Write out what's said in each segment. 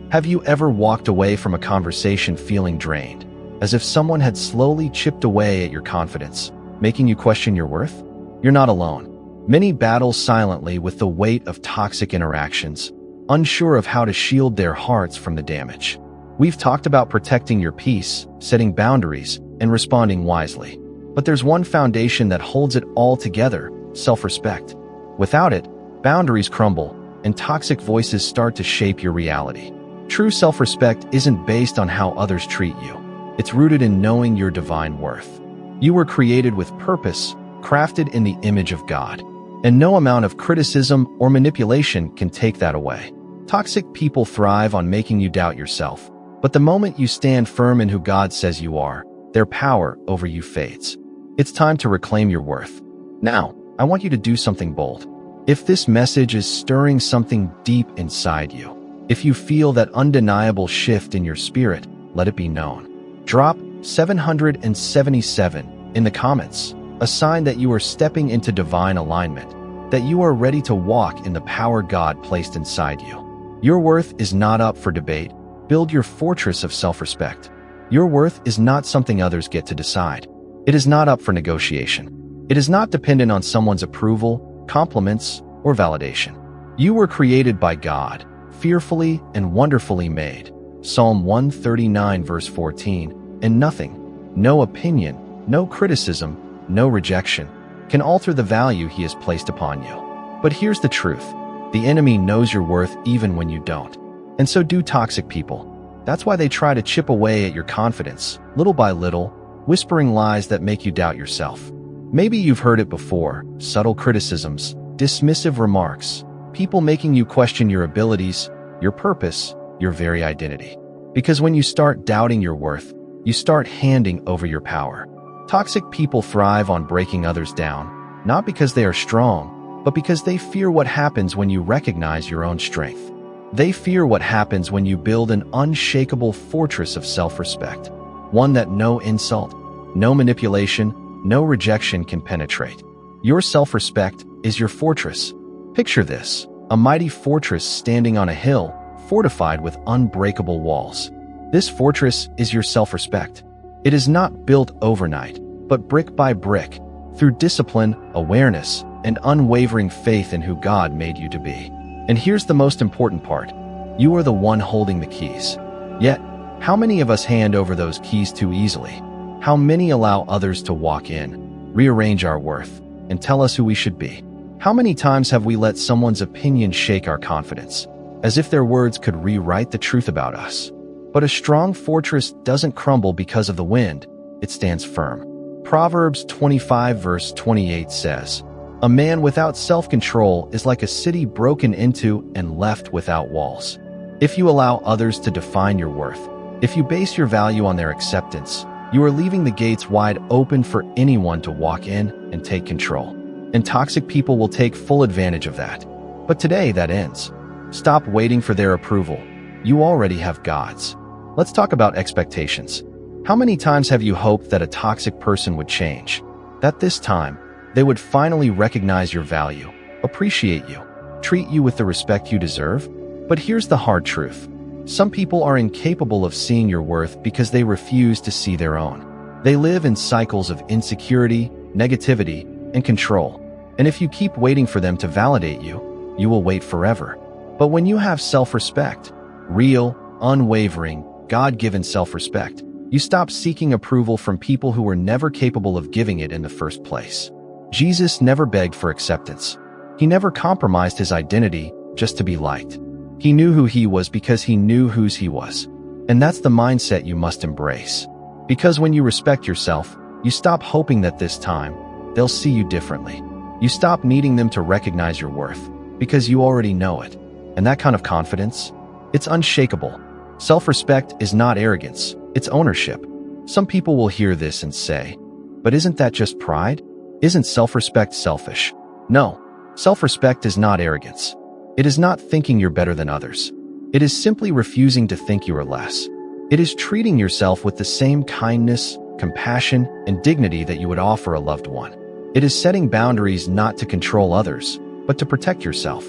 Have you ever walked away from a conversation feeling drained, as if someone had slowly chipped away at your confidence, making you question your worth? You're not alone. Many battle silently with the weight of toxic interactions, unsure of how to shield their hearts from the damage. We've talked about protecting your peace, setting boundaries, and responding wisely. But there's one foundation that holds it all together: self-respect. Without it, boundaries crumble, and toxic voices start to shape your reality. True self-respect isn't based on how others treat you. It's rooted in knowing your divine worth. You were created with purpose, crafted in the image of God. And no amount of criticism or manipulation can take that away. Toxic people thrive on making you doubt yourself. But the moment you stand firm in who God says you are, their power over you fades. It's time to reclaim your worth. Now, I want you to do something bold. If this message is stirring something deep inside you, if you feel that undeniable shift in your spirit, let it be known. Drop 777 in the comments, a sign that you are stepping into divine alignment, that you are ready to walk in the power God placed inside you. Your worth is not up for debate. Build your fortress of self-respect. Your worth is not something others get to decide. It is not up for negotiation. It is not dependent on someone's approval, compliments, or validation. You were created by God, fearfully and wonderfully made. Psalm 139 verse 14, and nothing, no opinion, no criticism, no rejection, can alter the value He has placed upon you. But here's the truth. The enemy knows your worth even when you don't. And so do toxic people. That's why they try to chip away at your confidence, little by little, whispering lies that make you doubt yourself. Maybe you've heard it before: subtle criticisms, dismissive remarks, people making you question your abilities, your purpose, your very identity. Because when you start doubting your worth, you start handing over your power. Toxic people thrive on breaking others down, not because they are strong, but because they fear what happens when you recognize your own strength. They fear what happens when you build an unshakable fortress of self-respect, one that no insult, no manipulation, no rejection can penetrate. Your self-respect is your fortress. Picture this: a mighty fortress standing on a hill, fortified with unbreakable walls. This fortress is your self-respect. It is not built overnight, but brick by brick, through discipline, awareness, and unwavering faith in who God made you to be. And here's the most important part: you are the one holding the keys. Yet, how many of us hand over those keys too easily? How many allow others to walk in, rearrange our worth, and tell us who we should be? How many times have we let someone's opinion shake our confidence, as if their words could rewrite the truth about us? But a strong fortress doesn't crumble because of the wind, it stands firm. Proverbs 25 verse 28 says, "A man without self-control is like a city broken into and left without walls." If you allow others to define your worth, if you base your value on their acceptance, you are leaving the gates wide open for anyone to walk in and take control. And toxic people will take full advantage of that. But today that ends. Stop waiting for their approval. You already have God's. Let's talk about expectations. How many times have you hoped that a toxic person would change? That this time, they would finally recognize your value, appreciate you, treat you with the respect you deserve? But here's the hard truth. Some people are incapable of seeing your worth because they refuse to see their own. They live in cycles of insecurity, negativity, and control. And if you keep waiting for them to validate you, you will wait forever. But when you have self-respect, real, unwavering, God-given self-respect, you stop seeking approval from people who were never capable of giving it in the first place. Jesus never begged for acceptance. He never compromised his identity just to be liked. He knew who he was because he knew whose he was. And that's the mindset you must embrace. Because when you respect yourself, you stop hoping that this time, they'll see you differently. You stop needing them to recognize your worth, because you already know it. And that kind of confidence, it's unshakable. Self-respect is not arrogance, it's ownership. Some people will hear this and say, but isn't that just pride? Isn't self-respect selfish? No, self-respect is not arrogance. It is not thinking you're better than others. It is simply refusing to think you are less. It is treating yourself with the same kindness, compassion, and dignity that you would offer a loved one. It is setting boundaries not to control others, but to protect yourself.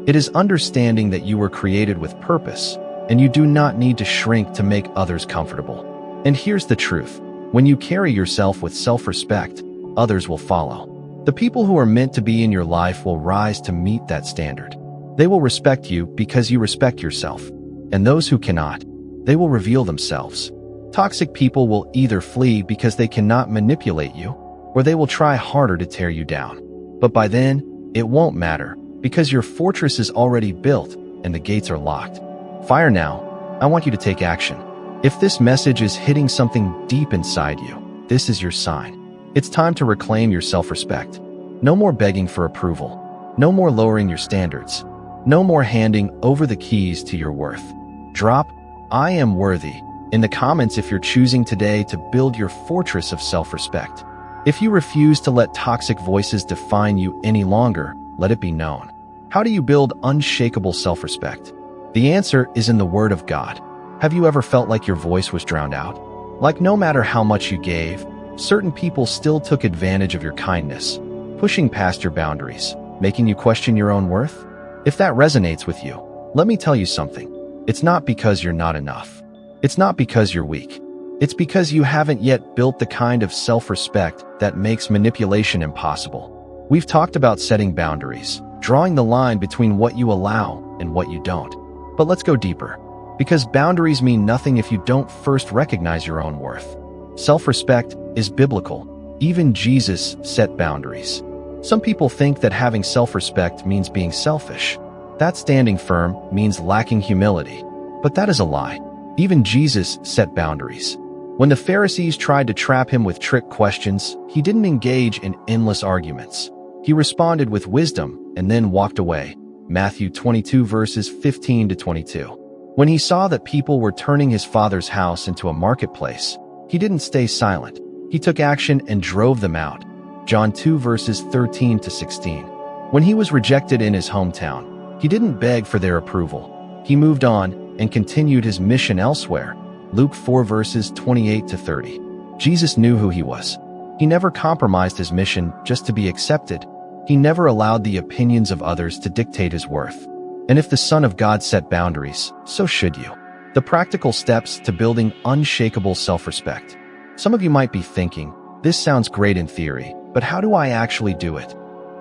It is understanding that you were created with purpose, and you do not need to shrink to make others comfortable. And here's the truth. When you carry yourself with self-respect, others will follow. The people who are meant to be in your life will rise to meet that standard. They will respect you because you respect yourself. And those who cannot, they will reveal themselves. Toxic people will either flee because they cannot manipulate you, or they will try harder to tear you down. But by then, it won't matter, because your fortress is already built and the gates are locked. Fire now. I want you to take action. If this message is hitting something deep inside you, this is your sign. It's time to reclaim your self-respect. No more begging for approval. No more lowering your standards. No more handing over the keys to your worth. Drop "I am worthy" in the comments if you're choosing today to build your fortress of self-respect. If you refuse to let toxic voices define you any longer, let it be known. How do you build unshakable self-respect? The answer is in the Word of God. Have you ever felt like your voice was drowned out? Like no matter how much you gave, certain people still took advantage of your kindness, pushing past your boundaries, making you question your own worth? If that resonates with you, let me tell you something. It's not because you're not enough. It's not because you're weak. It's because you haven't yet built the kind of self-respect that makes manipulation impossible. We've talked about setting boundaries, drawing the line between what you allow and what you don't. But let's go deeper. Because boundaries mean nothing if you don't first recognize your own worth. Self-respect is biblical. Even Jesus set boundaries. Some people think that having self-respect means being selfish. That standing firm means lacking humility. But that is a lie. Even Jesus set boundaries. When the Pharisees tried to trap him with trick questions, he didn't engage in endless arguments. He responded with wisdom and then walked away. Matthew 22 verses 15 to 22. When he saw that people were turning his Father's house into a marketplace, he didn't stay silent. He took action and drove them out. John 2 verses 13 to 16. When he was rejected in his hometown, he didn't beg for their approval. He moved on and continued his mission elsewhere. Luke 4 verses 28 to 30. Jesus knew who he was. He never compromised his mission just to be accepted. He never allowed the opinions of others to dictate his worth. And if the Son of God set boundaries, so should you. The practical steps to building unshakable self-respect. Some of you might be thinking, this sounds great in theory, but how do I actually do it?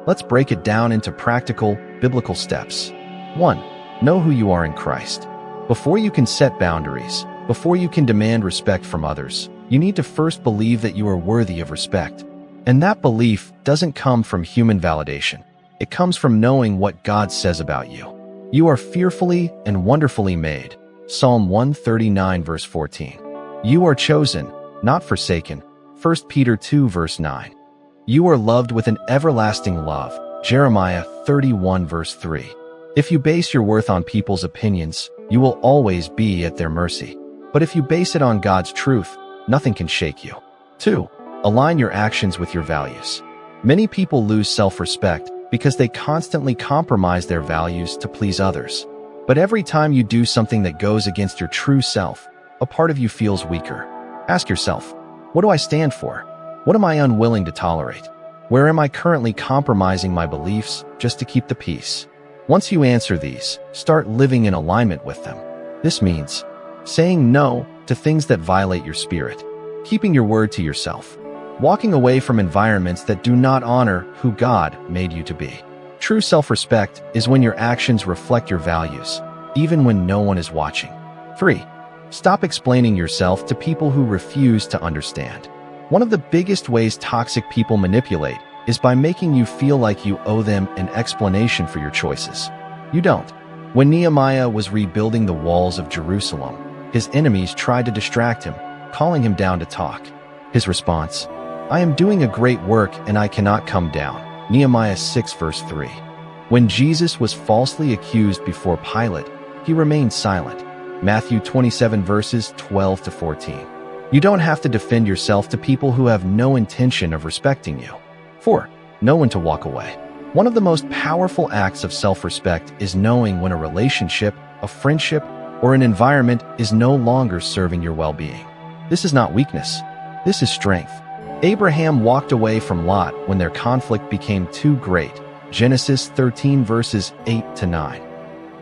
Let's break it down into practical, biblical steps. 1. Know who you are in Christ. Before you can set boundaries, before you can demand respect from others, you need to first believe that you are worthy of respect. And that belief doesn't come from human validation. It comes from knowing what God says about you. You are fearfully and wonderfully made. Psalm 139 verse 14. You are chosen, not forsaken. 1 Peter 2 verse 9. You are loved with an everlasting love. Jeremiah 31 verse 3. If you base your worth on people's opinions, you will always be at their mercy. But if you base it on God's truth, nothing can shake you. 2. Align your actions with your values. Many people lose self-respect because they constantly compromise their values to please others. But every time you do something that goes against your true self, a part of you feels weaker. Ask yourself, what do I stand for? What am I unwilling to tolerate? Where am I currently compromising my beliefs just to keep the peace? Once you answer these, start living in alignment with them. This means saying no to things that violate your spirit, keeping your word to yourself, walking away from environments that do not honor who God made you to be. True self-respect is when your actions reflect your values, even when no one is watching. 3. Stop explaining yourself to people who refuse to understand. One of the biggest ways toxic people manipulate is by making you feel like you owe them an explanation for your choices. You don't. When Nehemiah was rebuilding the walls of Jerusalem, his enemies tried to distract him, calling him down to talk. His response, I am doing a great work and I cannot come down. Nehemiah 6 verse 3. When Jesus was falsely accused before Pilate, he remained silent. Matthew 27 verses 12 to 14. You don't have to defend yourself to people who have no intention of respecting you. 4. Know when to walk away. One of the most powerful acts of self-respect is knowing when a relationship, a friendship, or an environment is no longer serving your well-being. This is not weakness. This is strength. Abraham walked away from Lot when their conflict became too great. Genesis 13 verses 8 to 9.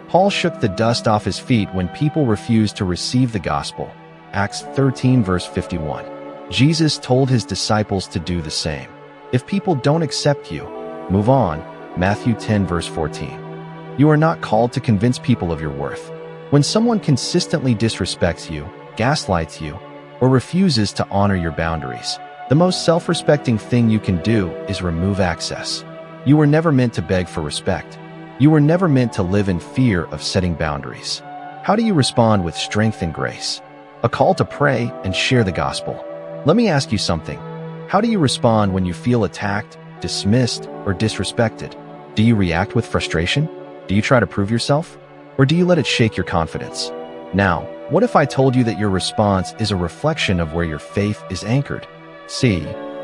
Paul shook the dust off his feet when people refused to receive the gospel. Acts 13 verse 51. Jesus told his disciples to do the same. If people don't accept you, move on. Matthew 10 verse 14. You are not called to convince people of your worth. When someone consistently disrespects you, gaslights you, or refuses to honor your boundaries, the most self-respecting thing you can do is remove access. You were never meant to beg for respect. You were never meant to live in fear of setting boundaries. How do you respond with strength and grace? A call to pray and share the gospel. Let me ask you something. How do you respond when you feel attacked, dismissed, or disrespected? Do you react with frustration? Do you try to prove yourself? Or do you let it shake your confidence? Now, what if I told you that your response is a reflection of where your faith is anchored? See,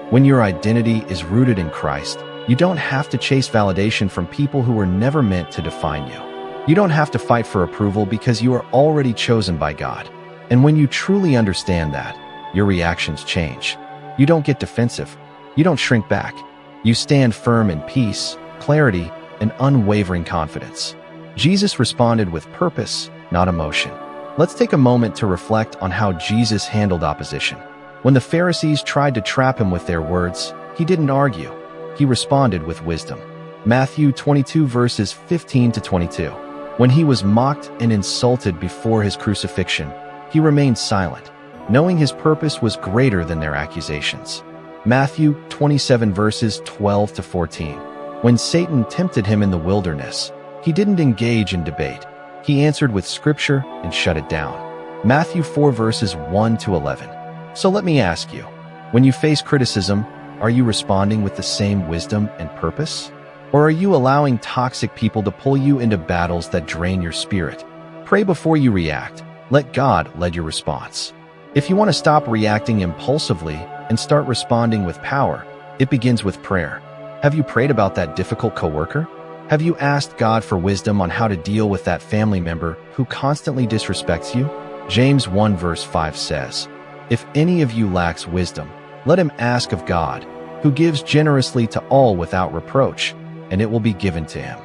when your identity is rooted in Christ, you don't have to chase validation from people who were never meant to define you. You don't have to fight for approval because you are already chosen by God. And when you truly understand that, your reactions change. You don't get defensive. You don't shrink back. You stand firm in peace, clarity, and unwavering confidence. Jesus responded with purpose, not emotion. Let's take a moment to reflect on how Jesus handled opposition. When the Pharisees tried to trap him with their words, he didn't argue. He responded with wisdom. Matthew 22 verses 15 to 22. When he was mocked and insulted before his crucifixion, he remained silent, knowing his purpose was greater than their accusations. Matthew 27 verses 12 to 14. When Satan tempted him in the wilderness, he didn't engage in debate. He answered with scripture and shut it down. Matthew 4 verses 1 to 11. So let me ask you, when you face criticism, are you responding with the same wisdom and purpose? Or are you allowing toxic people to pull you into battles that drain your spirit? Pray before you react. Let God lead your response. If you want to stop reacting impulsively and start responding with power, it begins with prayer. Have you prayed about that difficult coworker? Have you asked God for wisdom on how to deal with that family member who constantly disrespects you? James 1 verse 5 says, "If any of you lacks wisdom, let him ask of God, who gives generously to all without reproach, and it will be given to him."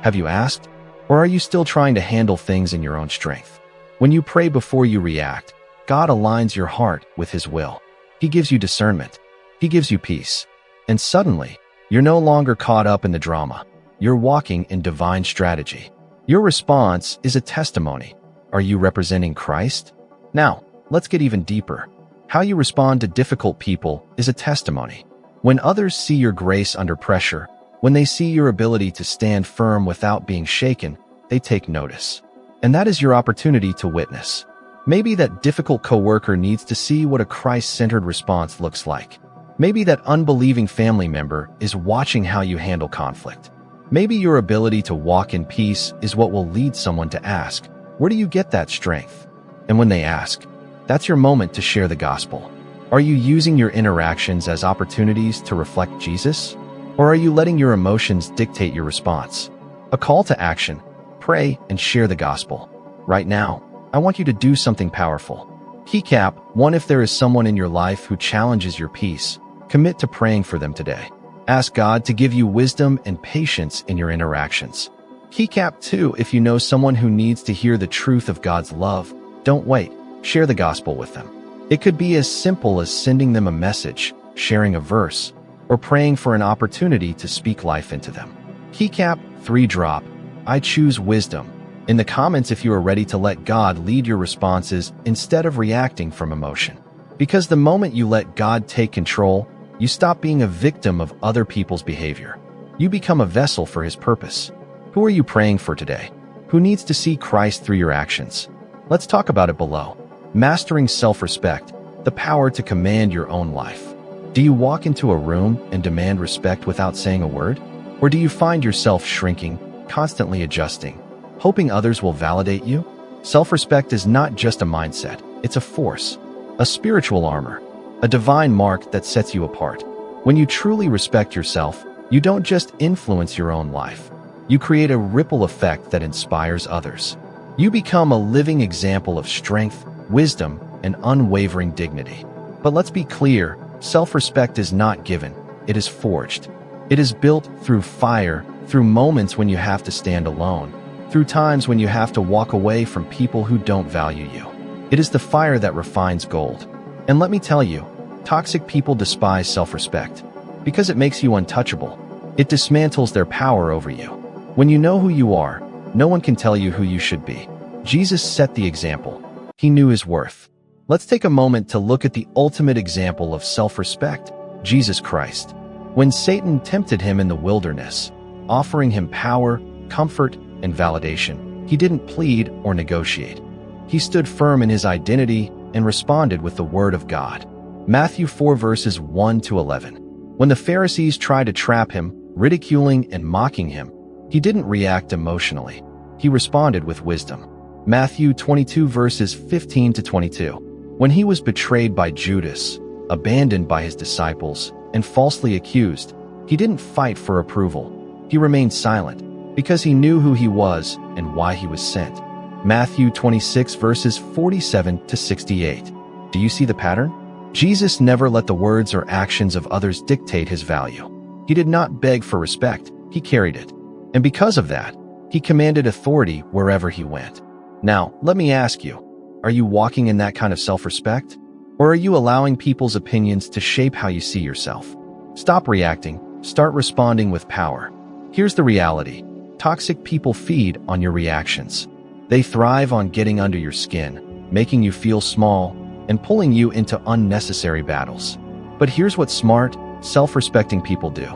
Have you asked? Or are you still trying to handle things in your own strength? When you pray before you react, God aligns your heart with his will. He gives you discernment. He gives you peace. And suddenly, you're no longer caught up in the drama. You're walking in divine strategy. Your response is a testimony. Are you representing Christ? Now, let's get even deeper. How you respond to difficult people is a testimony. When others see your grace under pressure, when they see your ability to stand firm without being shaken, they take notice. And that is your opportunity to witness. Maybe that difficult coworker needs to see what a Christ-centered response looks like. Maybe that unbelieving family member is watching how you handle conflict. Maybe your ability to walk in peace is what will lead someone to ask, "Where do you get that strength?" And when they ask, that's your moment to share the gospel. Are you using your interactions as opportunities to reflect Jesus? Or are you letting your emotions dictate your response? A call to action: pray and share the gospel. Right now, I want you to do something powerful. Keycap 1. If there is someone in your life who challenges your peace, commit to praying for them today. Ask God to give you wisdom and patience in your interactions. Keycap 2. If you know someone who needs to hear the truth of God's love, don't wait. Share the gospel with them. It could be as simple as sending them a message, sharing a verse, or praying for an opportunity to speak life into them. Keycap 3. Drop "I choose wisdom" in the comments if you are ready to let God lead your responses instead of reacting from emotion. Because the moment you let God take control, you stop being a victim of other people's behavior. You become a vessel for his purpose. Who are you praying for today? Who needs to see Christ through your actions? Let's talk about it below. Mastering self-respect, the power to command your own life. Do you walk into a room and demand respect without saying a word? Or do you find yourself shrinking, constantly adjusting, hoping others will validate you? Self-respect is not just a mindset, it's a force, a spiritual armor, a divine mark that sets you apart. When you truly respect yourself, you don't just influence your own life. You create a ripple effect that inspires others. You become a living example of strength, wisdom, and unwavering dignity. But let's be clear, self-respect is not given, it is forged. It is built through fire, through moments when you have to stand alone, through times when you have to walk away from people who don't value you. It is the fire that refines gold. And let me tell you, toxic people despise self-respect because it makes you untouchable. It dismantles their power over you. When you know who you are, no one can tell you who you should be. Jesus set the example. He knew his worth. Let's take a moment to look at the ultimate example of self-respect, Jesus Christ. When Satan tempted him in the wilderness, offering him power, comfort, and validation, he didn't plead or negotiate. He stood firm in his identity and responded with the word of God. Matthew 4 verses 1 to 11. When the Pharisees tried to trap him, ridiculing and mocking him, he didn't react emotionally. He responded with wisdom. Matthew 22 verses 15 to 22. When he was betrayed by Judas, abandoned by his disciples, and falsely accused, he didn't fight for approval. He remained silent because he knew who he was and why he was sent. Matthew 26 verses 47 to 68. Do you see the pattern? Jesus never let the words or actions of others dictate his value. He did not beg for respect, he carried it. And because of that, he commanded authority wherever he went. Now, let me ask you, are you walking in that kind of self-respect? Or are you allowing people's opinions to shape how you see yourself? Stop reacting, start responding with power. Here's the reality. Toxic people feed on your reactions. They thrive on getting under your skin, making you feel small, and pulling you into unnecessary battles. But here's what smart, self-respecting people do.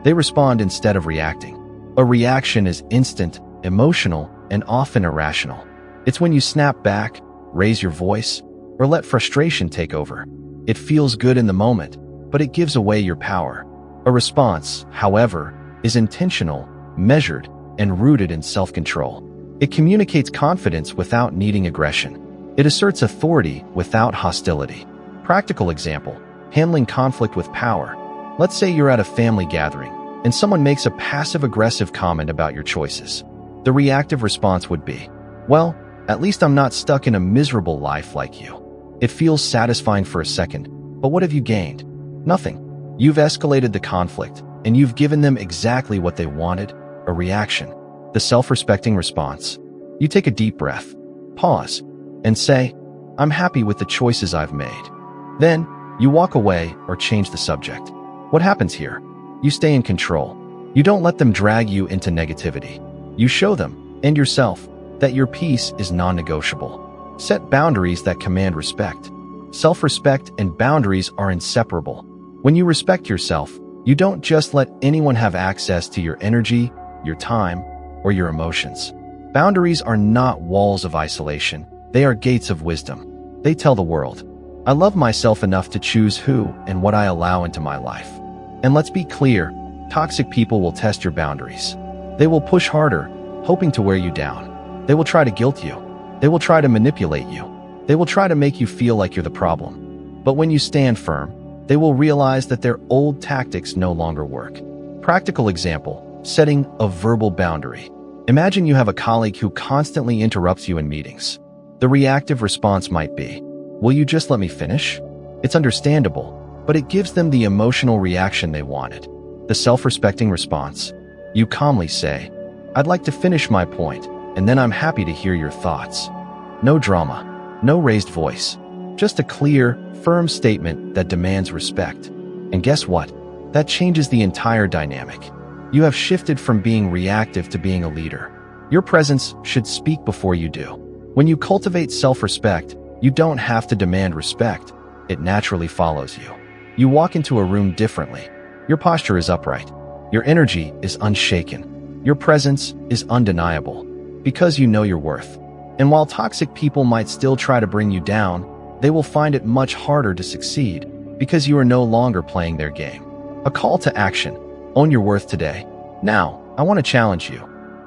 They respond instead of reacting. A reaction is instant, emotional, and often irrational. It's when you snap back, raise your voice, or let frustration take over. It feels good in the moment, but it gives away your power. A response, however, is intentional, measured, and rooted in self-control. It communicates confidence without needing aggression. It asserts authority without hostility. Practical example, handling conflict with power. Let's say you're at a family gathering, and someone makes a passive-aggressive comment about your choices. The reactive response would be, well, at least I'm not stuck in a miserable life like you. It feels satisfying for a second, but what have you gained? Nothing. You've escalated the conflict, and you've given them exactly what they wanted, a reaction. The self-respecting response. You take a deep breath, pause, and say, I'm happy with the choices I've made. Then, you walk away or change the subject. What happens here? You stay in control. You don't let them drag you into negativity. You show them, and yourself, that your peace is non-negotiable. Set boundaries that command respect. Self-respect and boundaries are inseparable. When you respect yourself, you don't just let anyone have access to your energy, your time, or your emotions. Boundaries are not walls of isolation. They are gates of wisdom. They tell the world, I love myself enough to choose who and what I allow into my life. And let's be clear, toxic people will test your boundaries. They will push harder, hoping to wear you down. They will try to guilt you. They will try to manipulate you. They will try to make you feel like you're the problem. But when you stand firm, they will realize that their old tactics no longer work. Practical example, setting a verbal boundary. Imagine you have a colleague who constantly interrupts you in meetings. The reactive response might be, will you just let me finish? It's understandable, but it gives them the emotional reaction they wanted. The self-respecting response. You calmly say, I'd like to finish my point, and then I'm happy to hear your thoughts. No drama, no raised voice, just a clear, firm statement that demands respect. And guess what? That changes the entire dynamic. You have shifted from being reactive to being a leader. Your presence should speak before you do. When you cultivate self-respect, you don't have to demand respect. It naturally follows you. You walk into a room differently. Your posture is upright. Your energy is unshaken. Your presence is undeniable because you know your worth. And while toxic people might still try to bring you down, they will find it much harder to succeed because you are no longer playing their game. A call to action. Own your worth today. Now, I want to challenge you.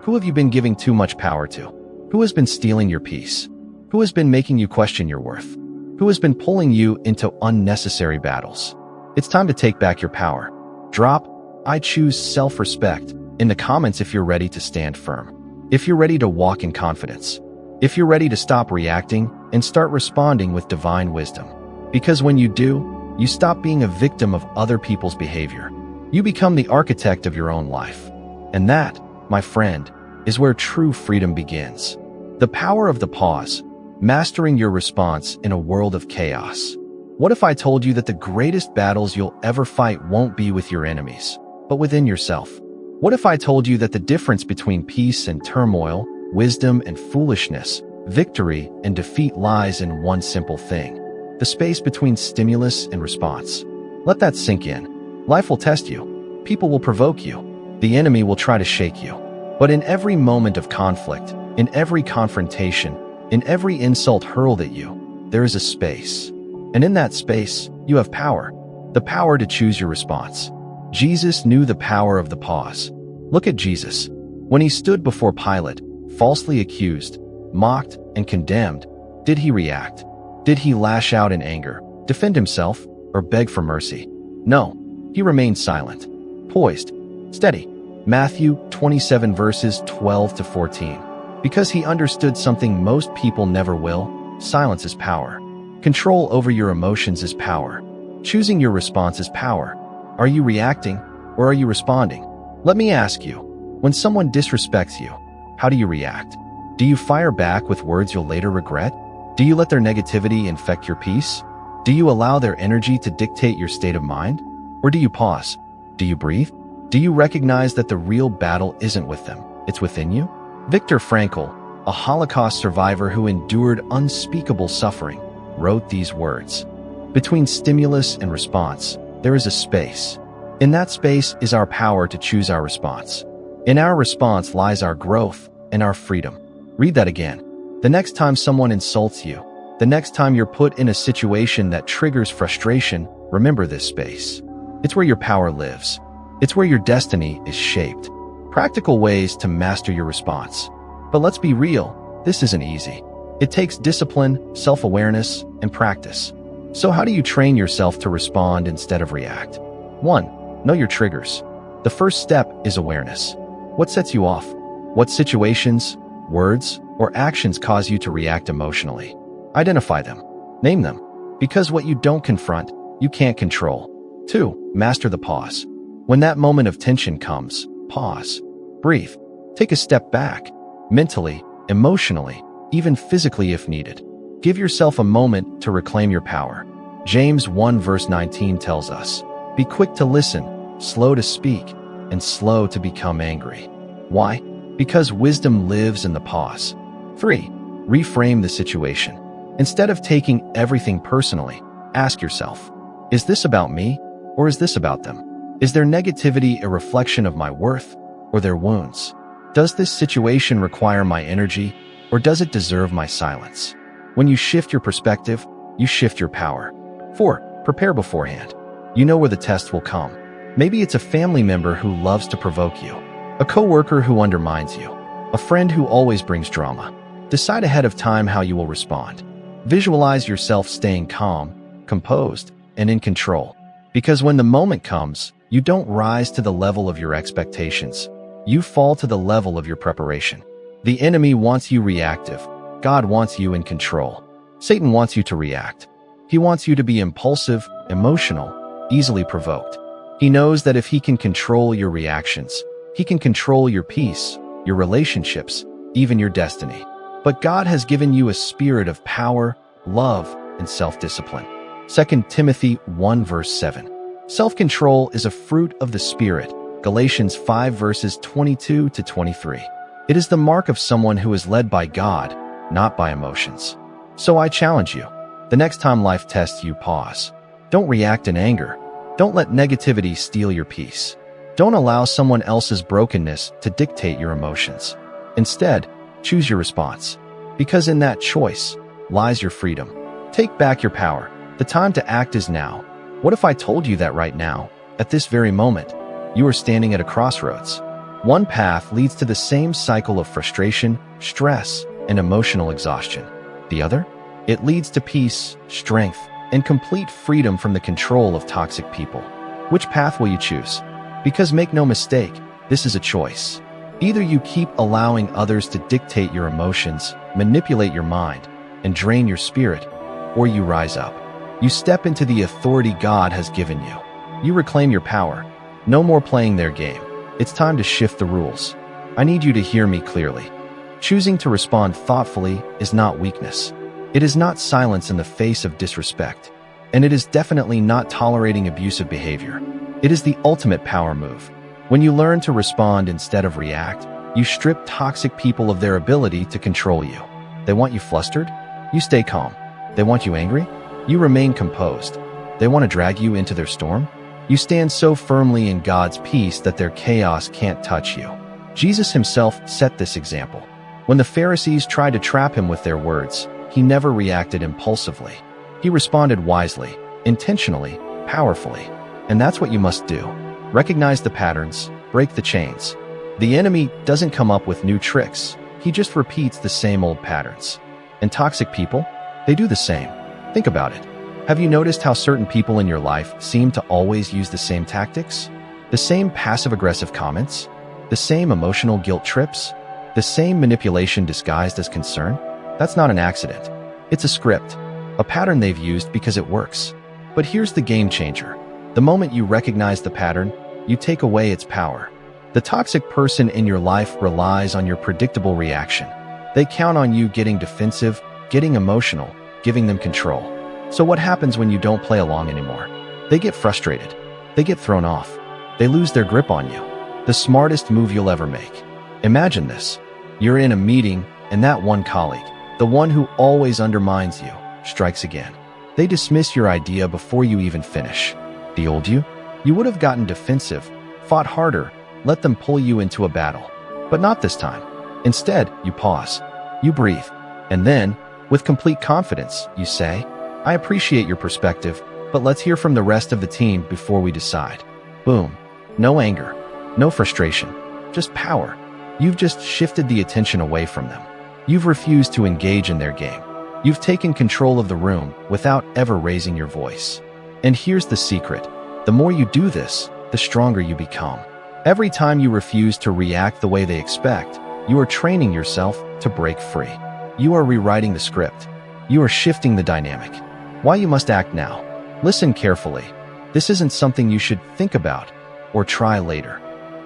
Who have you been giving too much power to? Who has been stealing your peace? Who has been making you question your worth? Who has been pulling you into unnecessary battles? It's time to take back your power. Drop, I choose self-respect, in the comments if you're ready to stand firm. If you're ready to walk in confidence. If you're ready to stop reacting and start responding with divine wisdom. Because when you do, you stop being a victim of other people's behavior. You become the architect of your own life. And that, my friend, is where true freedom begins. The power of the pause, mastering your response in a world of chaos. What if I told you that the greatest battles you'll ever fight won't be with your enemies, but within yourself? What if I told you that the difference between peace and turmoil, wisdom and foolishness, victory and defeat lies in one simple thing: the space between stimulus and response? Let that sink in. Life will test you. People will provoke you. The enemy will try to shake you. But in every moment of conflict, in every confrontation, in every insult hurled at you, there is a space. And in that space, you have power. The power to choose your response. Jesus knew the power of the pause. Look at Jesus. When he stood before Pilate, falsely accused, mocked, and condemned, did he react? Did he lash out in anger, defend himself, or beg for mercy? No, he remained silent, poised, steady. Matthew 27 verses 12 to 14. Because he understood something most people never will: silence is power. Control over your emotions is power. Choosing your response is power. Are you reacting or are you responding? Let me ask you, when someone disrespects you, how do you react? Do you fire back with words you'll later regret? Do you let their negativity infect your peace? Do you allow their energy to dictate your state of mind? Or do you pause? Do you breathe? Do you recognize that the real battle isn't with them, it's within you? Viktor Frankl, a Holocaust survivor who endured unspeakable suffering, wrote these words: "Between stimulus and response, there is a space. In that space is our power to choose our response. In our response lies our growth and our freedom." Read that again. The next time someone insults you, the next time you're put in a situation that triggers frustration, remember this space. It's where your power lives. It's where your destiny is shaped. Practical ways to master your response. But let's be real, this isn't easy. It takes discipline, self-awareness, and practice. So how do you train yourself to respond instead of react? 1. Know your triggers. The first step is awareness. What sets you off? What situations, words, or actions cause you to react emotionally? Identify them. Name them. Because what you don't confront, you can't control. 2. Master the pause. When that moment of tension comes, pause. Breathe. Take a step back. Mentally, emotionally, even physically if needed. Give yourself a moment to reclaim your power. James 1 verse 19 tells us, "Be quick to listen, slow to speak, and slow to become angry." Why? Because wisdom lives in the pause. 3. Reframe the situation. Instead of taking everything personally, ask yourself, is this about me or is this about them? Is their negativity a reflection of my worth or their wounds? Does this situation require my energy or does it deserve my silence? When you shift your perspective, you shift your power. 4. Prepare beforehand. You know where the test will come. Maybe it's a family member who loves to provoke you, a coworker who undermines you, a friend who always brings drama. Decide ahead of time how you will respond. Visualize yourself staying calm, composed, and in control. Because when the moment comes, you don't rise to the level of your expectations. You fall to the level of your preparation. The enemy wants you reactive. God wants you in control. Satan wants you to react. He wants you to be impulsive, emotional, easily provoked. He knows that if he can control your reactions, he can control your peace, your relationships, even your destiny. But God has given you a spirit of power, love, and self-discipline. 2 Timothy 1 verse 7. Self-control is a fruit of the Spirit. Galatians 5 verses 22 to 23. It is the mark of someone who is led by God, not by emotions. So I challenge you. The next time life tests you, pause. Don't react in anger. Don't let negativity steal your peace. Don't allow someone else's brokenness to dictate your emotions. Instead, choose your response. Because in that choice lies your freedom. Take back your power. The time to act is now. What if I told you that right now, at this very moment, you are standing at a crossroads? One path leads to the same cycle of frustration, stress, and emotional exhaustion. The other? It leads to peace, strength, and complete freedom from the control of toxic people. Which path will you choose? Because make no mistake, this is a choice. Either you keep allowing others to dictate your emotions, manipulate your mind, and drain your spirit, or you rise up. You step into the authority God has given you. You reclaim your power. No more playing their game. It's time to shift the rules. I need you to hear me clearly. Choosing to respond thoughtfully is not weakness. It is not silence in the face of disrespect. And it is definitely not tolerating abusive behavior. It is the ultimate power move. When you learn to respond instead of react, you strip toxic people of their ability to control you. They want you flustered? You stay calm. They want you angry? You remain composed. They want to drag you into their storm? You stand so firmly in God's peace that their chaos can't touch you. Jesus himself set this example. When the Pharisees tried to trap him with their words, he never reacted impulsively. He responded wisely, intentionally, powerfully. And that's what you must do. Recognize the patterns, break the chains. The enemy doesn't come up with new tricks. He just repeats the same old patterns. And toxic people, they do the same. Think about it. Have you noticed how certain people in your life seem to always use the same tactics? The same passive-aggressive comments? The same emotional guilt trips? The same manipulation disguised as concern? That's not an accident. It's a script, a pattern they've used because it works. But here's the game changer. The moment you recognize the pattern, you take away its power. The toxic person in your life relies on your predictable reaction. They count on you getting defensive, getting emotional, giving them control. So what happens when you don't play along anymore? They get frustrated. They get thrown off. They lose their grip on you. The smartest move you'll ever make. Imagine this. You're in a meeting, and that one colleague, the one who always undermines you, strikes again. They dismiss your idea before you even finish. The old you would have gotten defensive, fought harder, let them pull you into a battle. But not this time. Instead, you pause. You breathe. And then, with complete confidence, you say, I appreciate your perspective, but let's hear from the rest of the team before we decide. Boom. No anger. No frustration. Just power. You've just shifted the attention away from them. You've refused to engage in their game. You've taken control of the room without ever raising your voice. And here's the secret. The more you do this, the stronger you become. Every time you refuse to react the way they expect, you are training yourself to break free. You are rewriting the script. You are shifting the dynamic. Why you must act now. Listen carefully. This isn't something you should think about or try later.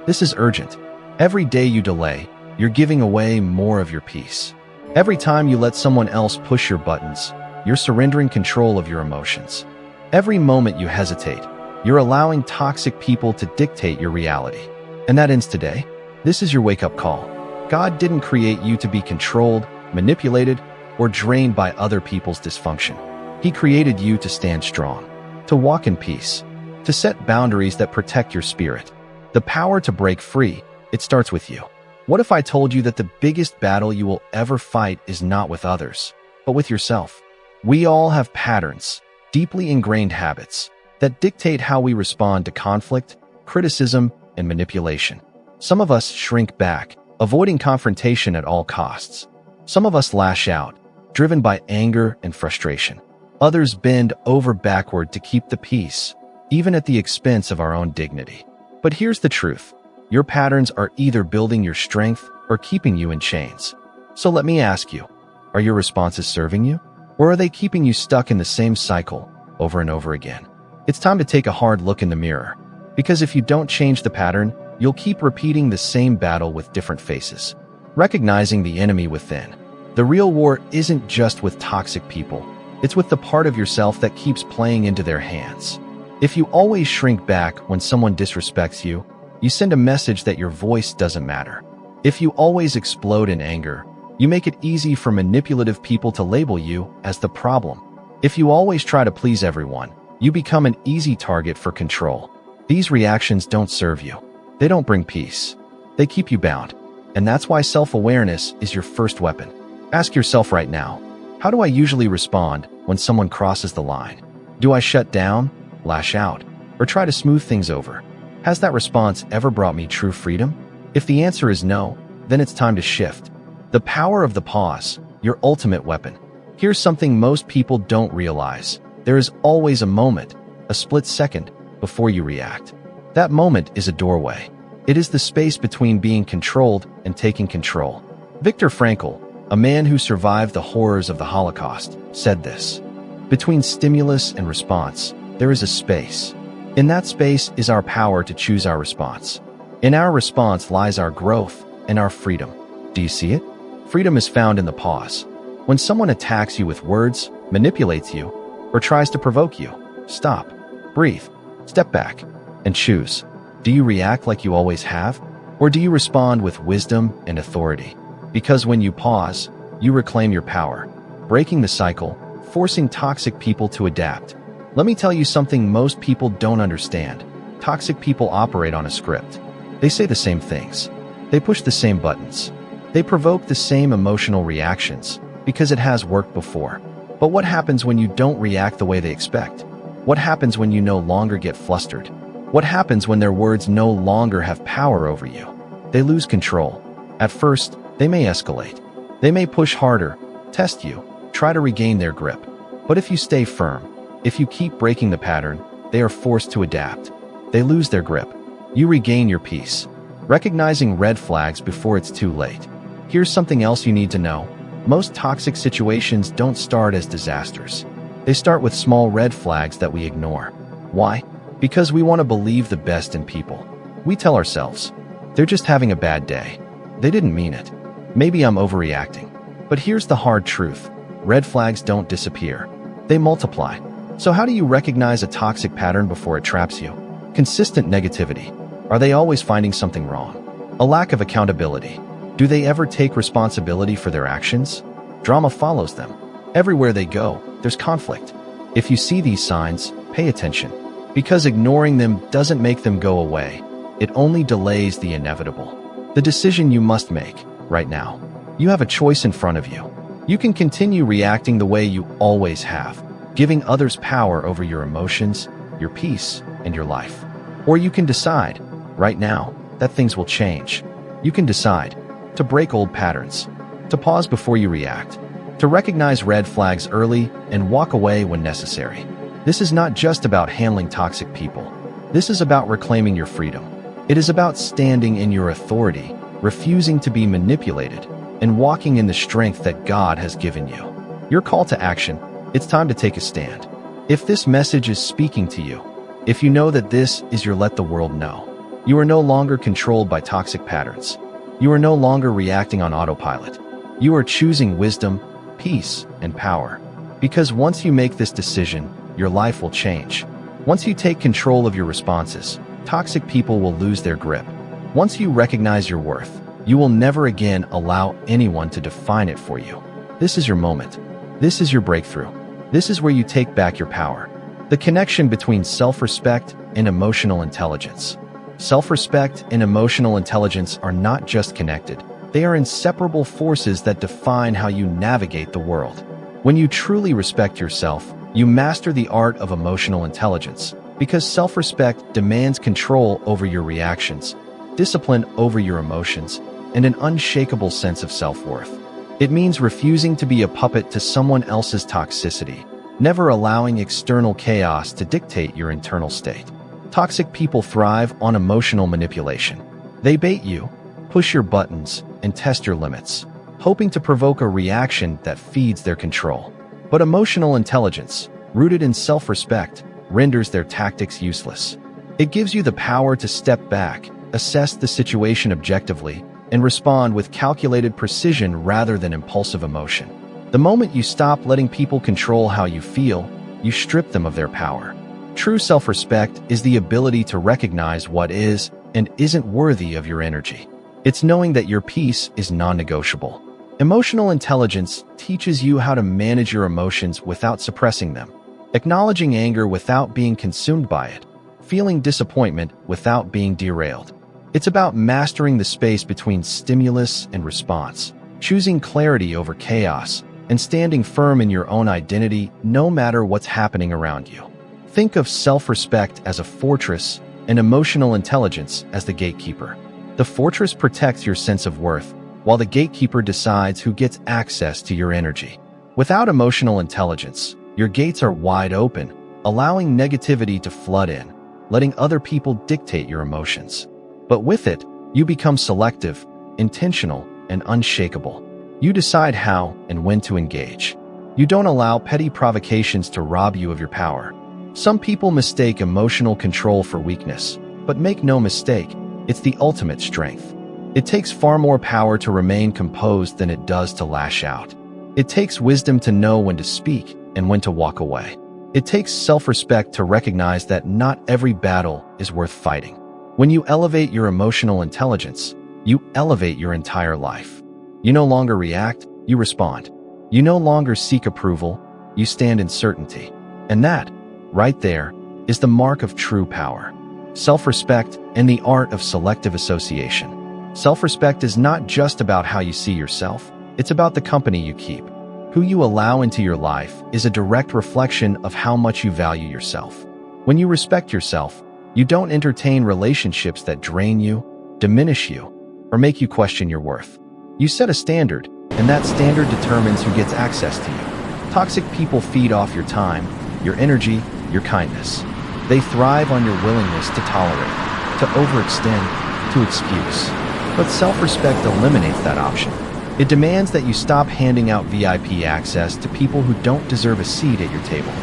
This is urgent. Every day you delay, you're giving away more of your peace. Every time you let someone else push your buttons, you're surrendering control of your emotions. Every moment you hesitate, you're allowing toxic people to dictate your reality. And that ends today. This is your wake-up call. God didn't create you to be controlled, manipulated, or drained by other people's dysfunction. He created you to stand strong, to walk in peace, to set boundaries that protect your spirit. The power to break free, it starts with you. What if I told you that the biggest battle you will ever fight is not with others, but with yourself? We all have patterns, deeply ingrained habits, that dictate how we respond to conflict, criticism, and manipulation. Some of us shrink back, avoiding confrontation at all costs. Some of us lash out, driven by anger and frustration. Others bend over backward to keep the peace, even at the expense of our own dignity. But here's the truth. Your patterns are either building your strength or keeping you in chains. So let me ask you, are your responses serving you? Or are they keeping you stuck in the same cycle over and over again? It's time to take a hard look in the mirror. Because if you don't change the pattern, you'll keep repeating the same battle with different faces. Recognizing the enemy within. The real war isn't just with toxic people. It's with the part of yourself that keeps playing into their hands. If you always shrink back when someone disrespects you, you send a message that your voice doesn't matter. If you always explode in anger, you make it easy for manipulative people to label you as the problem. If you always try to please everyone, you become an easy target for control. These reactions don't serve you. They don't bring peace. They keep you bound. And that's why self-awareness is your first weapon. Ask yourself right now, how do I usually respond when someone crosses the line? Do I shut down, lash out, or try to smooth things over? Has that response ever brought me true freedom? If the answer is no, then it's time to shift. The power of the pause, your ultimate weapon. Here's something most people don't realize. There is always a moment, a split second, before you react. That moment is a doorway. It is the space between being controlled and taking control. Viktor Frankl, a man who survived the horrors of the Holocaust, said this. Between stimulus and response, there is a space. In that space is our power to choose our response. In our response lies our growth, and our freedom. Do you see it? Freedom is found in the pause. When someone attacks you with words, manipulates you, or tries to provoke you, stop, breathe, step back, and choose. Do you react like you always have? Or do you respond with wisdom and authority? Because when you pause, you reclaim your power, breaking the cycle, forcing toxic people to adapt. Let me tell you something most people don't understand. Toxic people operate on a script. They say the same things. They push the same buttons. They provoke the same emotional reactions because it has worked before. But what happens when you don't react the way they expect? What happens when you no longer get flustered? What happens when their words no longer have power over you? They lose control. At first, they may escalate. They may push harder, test you, try to regain their grip. But if you stay firm, if you keep breaking the pattern, they are forced to adapt. They lose their grip. You regain your peace, recognizing red flags before it's too late. Here's something else you need to know. Most toxic situations don't start as disasters. They start with small red flags that we ignore. Why? Because we want to believe the best in people. We tell ourselves, they're just having a bad day. They didn't mean it. Maybe I'm overreacting. But here's the hard truth. Red flags don't disappear. They multiply. So how do you recognize a toxic pattern before it traps you? Consistent negativity. Are they always finding something wrong? A lack of accountability. Do they ever take responsibility for their actions? Drama follows them. Everywhere they go, there's conflict. If you see these signs, pay attention. Because ignoring them doesn't make them go away. It only delays the inevitable. The decision you must make, right now. You have a choice in front of you. You can continue reacting the way you always have, giving others power over your emotions, your peace, and your life. Or you can decide, right now, that things will change. You can decide to break old patterns, to pause before you react, to recognize red flags early and walk away when necessary. This is not just about handling toxic people. This is about reclaiming your freedom. It is about standing in your authority, refusing to be manipulated, and walking in the strength that God has given you. Your call to action, it's time to take a stand. If this message is speaking to you, if you know that this is your let the world know, you are no longer controlled by toxic patterns. You are no longer reacting on autopilot. You are choosing wisdom, peace, and power. Because once you make this decision, your life will change. Once you take control of your responses, toxic people will lose their grip. Once you recognize your worth, you will never again allow anyone to define it for you. This is your moment. This is your breakthrough. This is where you take back your power. The connection between self-respect and emotional intelligence. Self-respect and emotional intelligence are not just connected. They are inseparable forces that define how you navigate the world. When you truly respect yourself, you master the art of emotional intelligence, because self-respect demands control over your reactions, discipline over your emotions, and an unshakable sense of self-worth. It means refusing to be a puppet to someone else's toxicity, never allowing external chaos to dictate your internal state. Toxic people thrive on emotional manipulation. They bait you, push your buttons, and test your limits, hoping to provoke a reaction that feeds their control. But emotional intelligence, rooted in self-respect, renders their tactics useless. It gives you the power to step back, assess the situation objectively, and respond with calculated precision rather than impulsive emotion. The moment you stop letting people control how you feel, you strip them of their power. True self-respect is the ability to recognize what is and isn't worthy of your energy. It's knowing that your peace is non-negotiable. Emotional intelligence teaches you how to manage your emotions without suppressing them, acknowledging anger without being consumed by it, feeling disappointment without being derailed. It's about mastering the space between stimulus and response, choosing clarity over chaos, and standing firm in your own identity no matter what's happening around you. Think of self-respect as a fortress and emotional intelligence as the gatekeeper. The fortress protects your sense of worth, while the gatekeeper decides who gets access to your energy. Without emotional intelligence, your gates are wide open, allowing negativity to flood in, letting other people dictate your emotions. But with it, you become selective, intentional, and unshakable. You decide how and when to engage. You don't allow petty provocations to rob you of your power. Some people mistake emotional control for weakness, but make no mistake, it's the ultimate strength. It takes far more power to remain composed than it does to lash out. It takes wisdom to know when to speak and when to walk away. It takes self-respect to recognize that not every battle is worth fighting. When you elevate your emotional intelligence, you elevate your entire life. You no longer react, you respond. You no longer seek approval, you stand in certainty. And that, right there, is the mark of true power. Self-respect and the art of selective association. Self-respect is not just about how you see yourself, it's about the company you keep. Who you allow into your life is a direct reflection of how much you value yourself. When you respect yourself, you don't entertain relationships that drain you, diminish you, or make you question your worth. You set a standard, and that standard determines who gets access to you. Toxic people feed off your time, your energy, your kindness. They thrive on your willingness to tolerate, to overextend, to excuse. But self-respect eliminates that option. It demands that you stop handing out VIP access to people who don't deserve a seat at your table.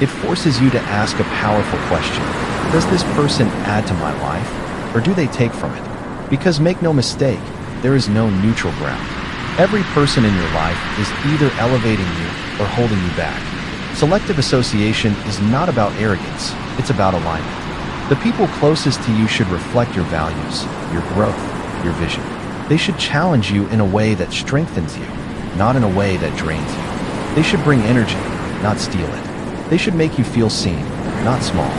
It forces you to ask a powerful question. Does this person add to my life, or do they take from it? Because make no mistake, there is no neutral ground. Every person in your life is either elevating you or holding you back. Selective association is not about arrogance, it's about alignment. The people closest to you should reflect your values, your growth, your vision. They should challenge you in a way that strengthens you, not in a way that drains you. They should bring energy, not steal it. They should make you feel seen, not small.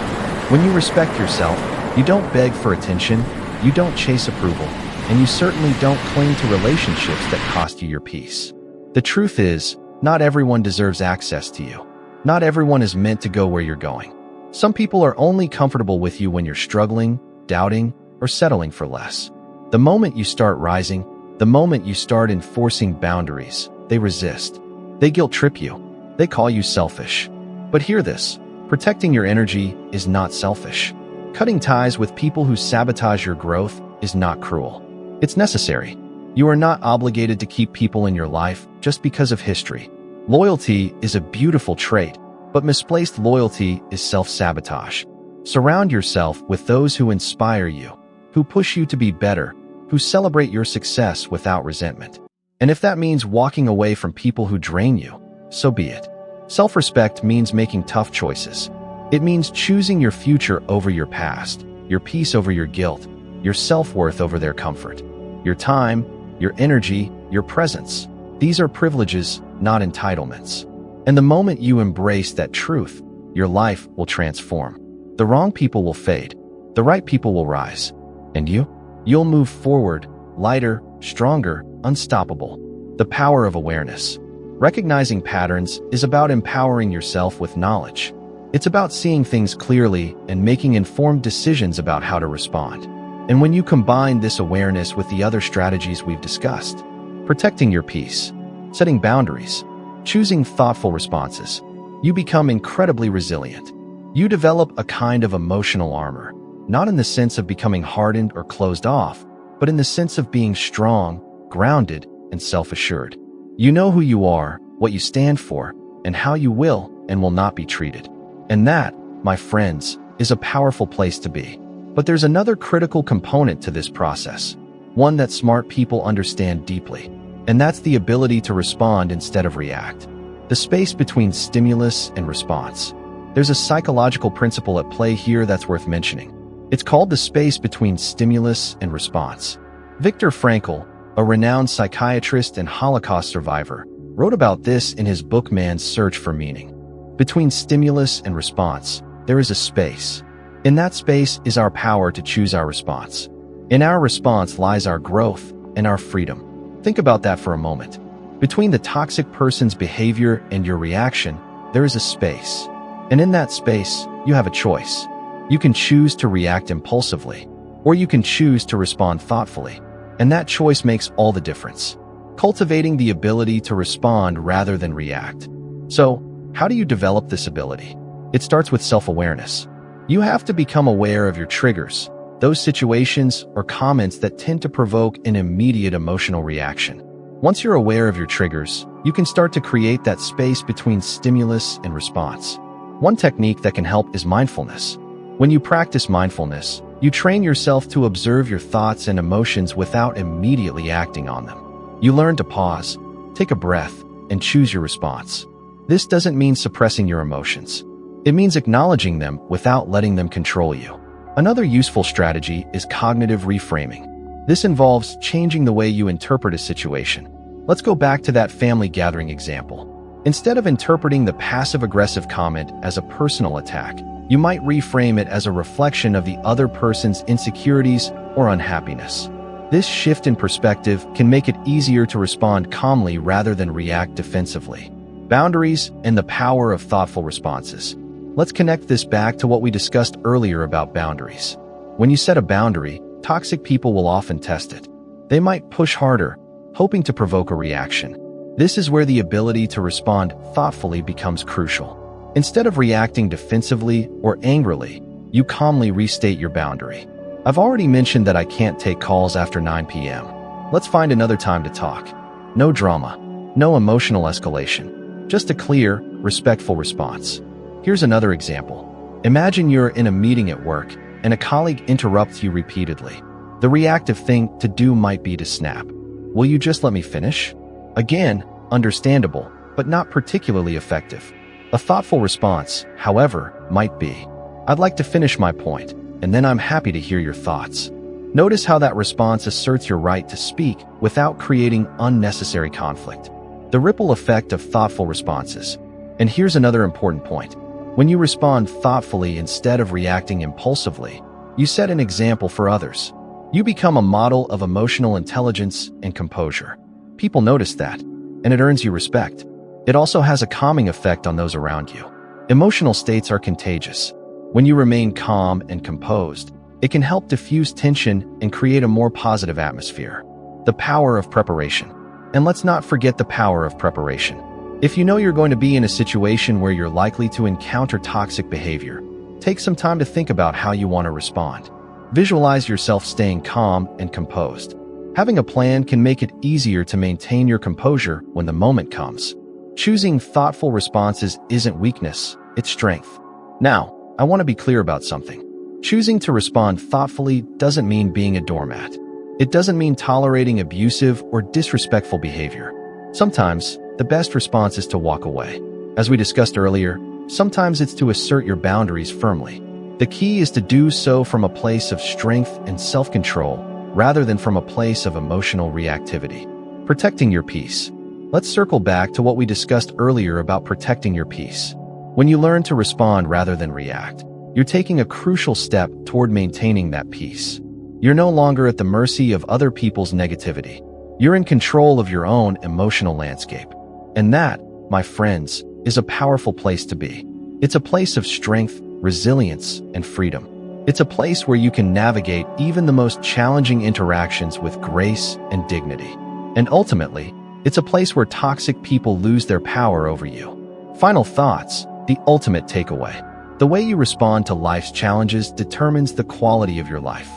When you respect yourself, you don't beg for attention, you don't chase approval, and you certainly don't cling to relationships that cost you your peace. The truth is, not everyone deserves access to you. Not everyone is meant to go where you're going. Some people are only comfortable with you when you're struggling, doubting, or settling for less. The moment you start rising, the moment you start enforcing boundaries, they resist. They guilt trip you. They call you selfish. But hear this, protecting your energy is not selfish. Cutting ties with people who sabotage your growth is not cruel. It's necessary. You are not obligated to keep people in your life just because of history. Loyalty is a beautiful trait, but misplaced loyalty is self-sabotage. Surround yourself with those who inspire you, who push you to be better, who celebrate your success without resentment. And if that means walking away from people who drain you, so be it. Self-respect means making tough choices. It means choosing your future over your past, your peace over your guilt, your self-worth over their comfort, your time, your energy, your presence. These are privileges, not entitlements. And the moment you embrace that truth, your life will transform. The wrong people will fade. The right people will rise. And you'll move forward, lighter, stronger, unstoppable. The power of awareness. Recognizing patterns is about empowering yourself with knowledge. It's about seeing things clearly and making informed decisions about how to respond. And when you combine this awareness with the other strategies we've discussed, protecting your peace, setting boundaries, choosing thoughtful responses, you become incredibly resilient. You develop a kind of emotional armor, not in the sense of becoming hardened or closed off, but in the sense of being strong, grounded, and self-assured. You know who you are, what you stand for, and how you will and will not be treated. And that, my friends, is a powerful place to be. But there's another critical component to this process, one that smart people understand deeply, and that's the ability to respond instead of react. The space between stimulus and response. There's a psychological principle at play here that's worth mentioning. It's called the space between stimulus and response. Viktor Frankl, a renowned psychiatrist and Holocaust survivor, wrote about this in his book Man's Search for Meaning. Between stimulus and response, there is a space. In that space is our power to choose our response. In our response lies our growth and our freedom. Think about that for a moment. Between the toxic person's behavior and your reaction, there is a space. And in that space, you have a choice. You can choose to react impulsively, or you can choose to respond thoughtfully. And that choice makes all the difference. Cultivating the ability to respond rather than react. So, how do you develop this ability? It starts with self-awareness. You have to become aware of your triggers, those situations or comments that tend to provoke an immediate emotional reaction. Once you're aware of your triggers, you can start to create that space between stimulus and response. One technique that can help is mindfulness. When you practice mindfulness, You train yourself to observe your thoughts and emotions without immediately acting on them. You learn to pause, take a breath, and choose your response. This doesn't mean suppressing your emotions. It means acknowledging them without letting them control you. Another useful strategy is cognitive reframing. This involves changing the way you interpret a situation. Let's go back to that family gathering example. Instead of interpreting the passive-aggressive comment as a personal attack, you might reframe it as a reflection of the other person's insecurities or unhappiness. This shift in perspective can make it easier to respond calmly rather than react defensively. Boundaries and the power of thoughtful responses. Let's connect this back to what we discussed earlier about boundaries. When you set a boundary, toxic people will often test it. They might push harder, hoping to provoke a reaction. This is where the ability to respond thoughtfully becomes crucial. Instead of reacting defensively or angrily, you calmly restate your boundary. I've already mentioned that I can't take calls after 9 p.m. Let's find another time to talk. No drama, no emotional escalation, just a clear, respectful response. Here's another example. Imagine you're in a meeting at work and a colleague interrupts you repeatedly. The reactive thing to do might be to snap. Will you just let me finish? Again, understandable, but not particularly effective. A thoughtful response, however, might be, I'd like to finish my point, and then I'm happy to hear your thoughts. Notice how that response asserts your right to speak without creating unnecessary conflict. The ripple effect of thoughtful responses. And here's another important point. When you respond thoughtfully instead of reacting impulsively, you set an example for others. You become a model of emotional intelligence and composure. People notice that, and it earns you respect. It also has a calming effect on those around you. Emotional states are contagious. When you remain calm and composed, it can help diffuse tension and create a more positive atmosphere. The power of preparation. And let's not forget the power of preparation. If you know you're going to be in a situation where you're likely to encounter toxic behavior, take some time to think about how you want to respond. Visualize yourself staying calm and composed. Having a plan can make it easier to maintain your composure when the moment comes. Choosing thoughtful responses isn't weakness, it's strength. Now, I want to be clear about something. Choosing to respond thoughtfully doesn't mean being a doormat. It doesn't mean tolerating abusive or disrespectful behavior. Sometimes, the best response is to walk away. As we discussed earlier, sometimes it's to assert your boundaries firmly. The key is to do so from a place of strength and self-control, rather than from a place of emotional reactivity. Protecting your peace. Let's circle back to what we discussed earlier about protecting your peace. When you learn to respond rather than react, you're taking a crucial step toward maintaining that peace. You're no longer at the mercy of other people's negativity. You're in control of your own emotional landscape. And that, my friends, is a powerful place to be. It's a place of strength, resilience, and freedom. It's a place where you can navigate even the most challenging interactions with grace and dignity. And ultimately, it's a place where toxic people lose their power over you. Final thoughts, the ultimate takeaway. The way you respond to life's challenges determines the quality of your life.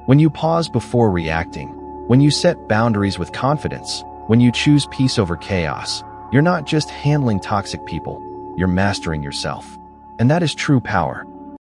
When you pause before reacting, when you set boundaries with confidence, when you choose peace over chaos, you're not just handling toxic people, you're mastering yourself. And that is true power.